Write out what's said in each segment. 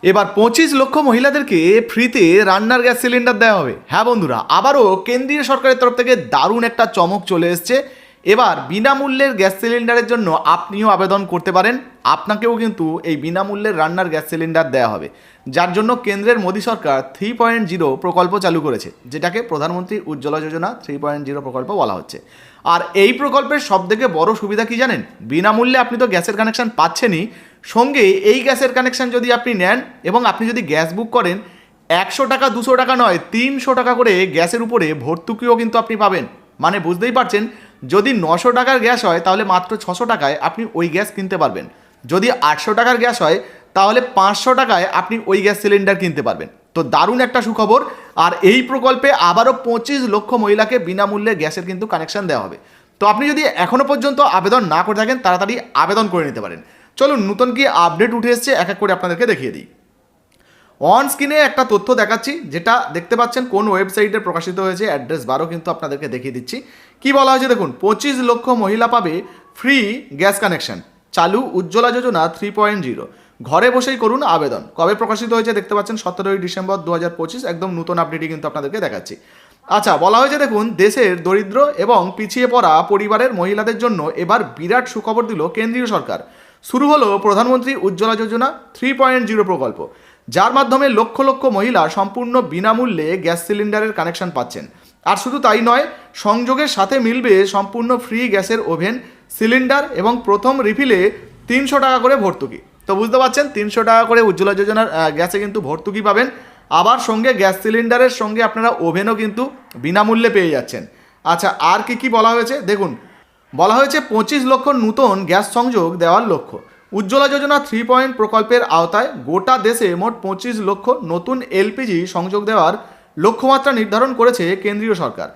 এবার 25 লক্ষ মহিলাদেরকে ফ্রিতে রান্নার গ্যাস সিলিন্ডার দেওয়া হবে। হ্যাঁ বন্ধুরা, আবারও কেন্দ্রীয় সরকারের তরফ থেকে দারুণ একটা চমক চলে এসছে। এবার বিনামূল্যের গ্যাস সিলিন্ডারের জন্য আপনিও আবেদন করতে পারেন। আপনাকেও কিন্তু এই বিনামূল্যের রান্নার গ্যাস সিলিন্ডার দেওয়া হবে, যার জন্য কেন্দ্রের মোদী সরকার 3.0 প্রকল্প চালু করেছে, যেটাকে প্রধানমন্ত্রী উজ্জ্বলা যোজনা 3.0 প্রকল্প বলা হচ্ছে। আর এই প্রকল্পের সবথেকে বড় সুবিধা কি জানেন? বিনামূল্যে আপনি তো গ্যাসের কানেকশন পাচ্ছেনই, সঙ্গে এই গ্যাসের কানেকশন যদি আপনি নেন এবং আপনি যদি গ্যাস বুক করেন, 100 টাকা 200 টাকা নয়, 300 টাকা করে গ্যাসের উপরে ভর্তুকিও কিন্তু আপনি পাবেন। মানে বুঝতেই পারছেন, যদি 900 টাকার গ্যাস হয় তাহলে মাত্র 600 টাকায় আপনি ওই গ্যাস কিনতে পারবেন। যদি 800 টাকার গ্যাস হয় তাহলে 500 টাকায় আপনি ওই গ্যাস সিলিন্ডার কিনতে পারবেন। তো দারুণ একটা সুখবর। আর এই প্রকল্পে আবারও 25 লক্ষ মহিলাকে বিনামূল্যে গ্যাসের কিন্তু কানেকশন দেওয়া হবে। তো আপনি যদি এখনও পর্যন্ত আবেদন না করে থাকেন, তাড়াতাড়ি আবেদন করে নিতে পারেন। চলুন নতুন কি আপডেট উঠে এসছে এক এক করে আপনাদেরকে দেখিয়ে দিই। অন স্ক্রিনে একটা তথ্য দেখাচ্ছি, যেটা দেখতে পাচ্ছেন কোন ওয়েবসাইটে প্রকাশিত হয়েছে, অ্যাড্রেস বারও কিন্তু আপনাদেরকে দেখিয়ে দিচ্ছি। কি বলা হয়েছে দেখুন, 25 লক্ষ মহিলা পাবে ফ্রি গ্যাস কানেকশন, চালু উজ্জ্বলা যোজনা 3.0, ঘরে বসেই করুন আবেদন। কবে প্রকাশিত হয়েছে দেখতে পাচ্ছেন, 17 ডিসেম্বর 2025, একদম নতুন আপডেটই কিন্তু আপনাদেরকে দেখাচ্ছি। আচ্ছা, বলা হয়েছে দেখুন, দেশের দরিদ্র এবং পিছিয়ে পড়া পরিবারের মহিলাদের জন্য এবার বিরাট সুখবর দিল কেন্দ্রীয় সরকার। শুরু হলো প্রধানমন্ত্রী উজ্জ্বলা যোজনা 3.0 প্রকল্প, যার মাধ্যমে লক্ষ লক্ষ মহিলা সম্পূর্ণ বিনামূল্যে গ্যাস সিলিন্ডারের কানেকশন পাচ্ছেন। আর শুধু তাই নয়, সংযোগের সাথে মিলবে সম্পূর্ণ ফ্রি গ্যাসের ওভেন, সিলিন্ডার এবং প্রথম রিফিলে 300 টাকা করে ভর্তুকি। তো বুঝতে পারছেন, 300 টাকা করে উজ্জ্বলা যোজনার গ্যাসে কিন্তু ভর্তুকি পাবেন। আবার সঙ্গে গ্যাস সিলিন্ডারের সঙ্গে আপনারা ওভেনও কিন্তু বিনামূল্যে পেয়ে যাচ্ছেন। আচ্ছা, আর কি কি বলা হয়েছে দেখুন, বলা হয়েছে 25 লক্ষ নতুন গ্যাস সংযোগ দেওয়ার লক্ষ্য। উজ্জ্বলা যোজনা 3 প্রকল্পের আওতায় গোটা দেশে মোট 25 লক্ষ নতুন এলপিজি সংযোগ দেওয়ার লক্ষ্যমাত্রা নির্ধারণ করেছে কেন্দ্রীয় সরকার।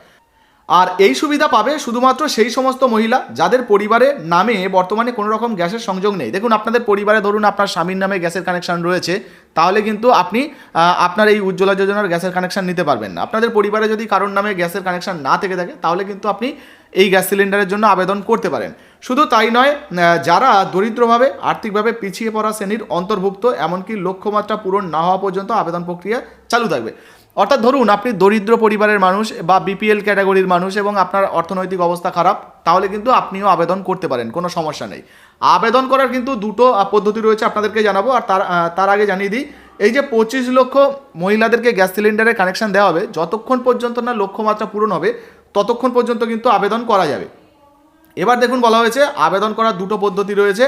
আর এই সুবিধা পাবে শুধুমাত্র সেই সমস্ত মহিলা যাদের পরিবারের নামে বর্তমানে কোনো রকম গ্যাসের সংযোগ নেই। দেখুন, আপনাদের পরিবারে ধরুন আপনার স্বামীর নামে গ্যাসের কানেকশন রয়েছে, তাহলে কিন্তু আপনি আপনার এই উজ্জ্বলা যোজনার গ্যাসের কানেকশন নিতে পারবেন না। আপনাদের পরিবারে যদি কারোর নামে গ্যাসের কানেকশন না থেকে থাকে, তাহলে কিন্তু আপনি এই গ্যাস সিলিন্ডারের জন্য আবেদন করতে পারেন। শুধু তাই নয়, যারা দরিদ্রভাবে আর্থিকভাবে পিছিয়ে পড়া শ্রেণীর অন্তর্ভুক্ত, এমনকি লক্ষ্যমাত্রা পূরণ না হওয়া পর্যন্ত আবেদন প্রক্রিয়া চালু থাকবে। অর্থাৎ ধরুন আপনি দরিদ্র পরিবারের মানুষ বা বিপিএল ক্যাটাগরির মানুষ এবং আপনার অর্থনৈতিক অবস্থা খারাপ, তাহলে কিন্তু আপনিও আবেদন করতে পারেন, কোনো সমস্যা নেই। আবেদন করার কিন্তু দুটো পদ্ধতি রয়েছে, আপনাদেরকে জানাবো। আর তার আগে জানিয়ে দিই, এই যে 25 লক্ষ মহিলাদেরকে গ্যাস সিলিন্ডারের কানেকশন দেওয়া হবে, যতক্ষণ পর্যন্ত না লক্ষ্যমাত্রা পূরণ হবে ততক্ষণ পর্যন্ত কিন্তু আবেদন করা যাবে। এবার দেখুন, বলা হয়েছে আবেদন করার দুটো পদ্ধতি রয়েছে,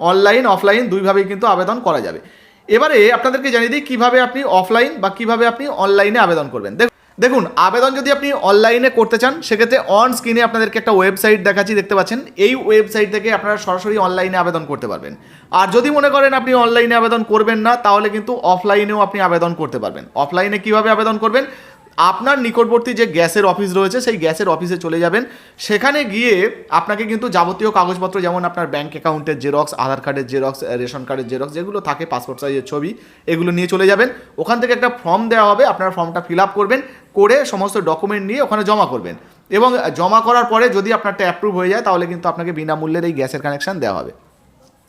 অনলাইন অফলাইন দুইভাবেই কিন্তু আবেদন করা যাবে। এবারে আপনাদেরকে জানিয়ে দিই কীভাবে আপনি অফলাইন বা কীভাবে আপনি অনলাইনে আবেদন করবেন। দেখুন, আবেদন যদি আপনি অনলাইনে করতে চান, সেক্ষেত্রে অন স্ক্রিনে আপনাদেরকে একটা ওয়েবসাইট দেখাচ্ছি, দেখতে পাচ্ছেন। এই ওয়েবসাইট থেকে আপনারা সরাসরি অনলাইনে আবেদন করতে পারবেন। আর যদি মনে করেন আপনি অনলাইনে আবেদন করবেন না, তাহলে কিন্তু অফলাইনেও আপনি আবেদন করতে পারবেন। অফলাইনে কীভাবে আবেদন করবেন, আপনার নিকটবর্তী যে গ্যাসের অফিস রয়েছে সেই গ্যাসের অফিসে চলে যাবেন। সেখানে গিয়ে আপনাকে কিন্তু যাবতীয় কাগজপত্র, যেমন আপনার ব্যাঙ্ক অ্যাকাউন্টের জেরক্স, আধার কার্ডের জেরক্স, রেশন কার্ডের জেরক্স, যেগুলো থাকে পাসপোর্ট সাইজের ছবি, এগুলো নিয়ে চলে যাবেন। ওখান থেকে একটা ফর্ম দেওয়া হবে, আপনার ফর্মটা ফিল আপ করবেন, করে সমস্ত ডকুমেন্ট নিয়ে ওখানে জমা করবেন। এবং জমা করার পরে যদি আপনারটা অ্যাপ্রুভ হয়ে যায়, তাহলে কিন্তু আপনাকে বিনামূল্যের এই গ্যাসের কানেকশন দেওয়া হবে।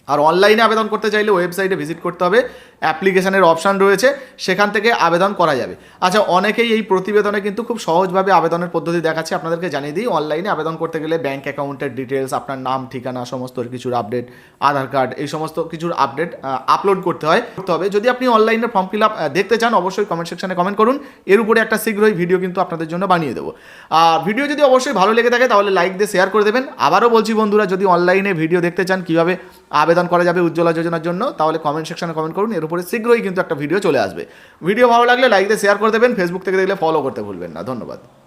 আর অনলাইনে আবেদন করতে চাইলে ওয়েবসাইটে ভিজিট করতে হবে, অ্যাপ্লিকেশনের অপশান রয়েছে, সেখান থেকে আবেদন করা যাবে। আচ্ছা, অনেকেই এই প্রতিবেদনে কিন্তু খুব সহজভাবে আবেদনের পদ্ধতি দেখাচ্ছে, আপনাদেরকে জানিয়ে দিই। অনলাইনে আবেদন করতে গেলে ব্যাঙ্ক অ্যাকাউন্টের ডিটেলস, আপনার নাম ঠিকানা, সমস্ত কিছুর আপডেট, আধার কার্ড, এই সমস্ত কিছুর আপডেট আপলোড করতে হবে। যদি আপনি অনলাইনে ফর্ম ফিল আপ দেখতে চান, অবশ্যই কমেন্ট সেকশনে কমেন্ট করুন। এর উপরে একটা শীঘ্রই ভিডিও কিন্তু আপনাদের জন্য বানিয়ে দেবো। আর ভিডিও যদি অবশ্যই ভালো লেগে থাকে তাহলে লাইক দিয়ে শেয়ার করে দেবেন। আবারও বলছি বন্ধুরা, যদি অনলাইনে ভিডিও দেখতে চান কীভাবে আবেদন করা যাবে উজ্জ্বলা যোজনার জন্য, তাহলে কমেন্ট সেকশনে কমেন্ট করুন। এর উপরে শীঘ্রই কিন্তু একটা ভিডিও চলে আসবে। ভিডিও ভালো লাগলে লাইক দিয়ে শেয়ার করে দেবেন। ফেসবুক থেকে দেখলে ফলো করতে ভুলবেন না। ধন্যবাদ।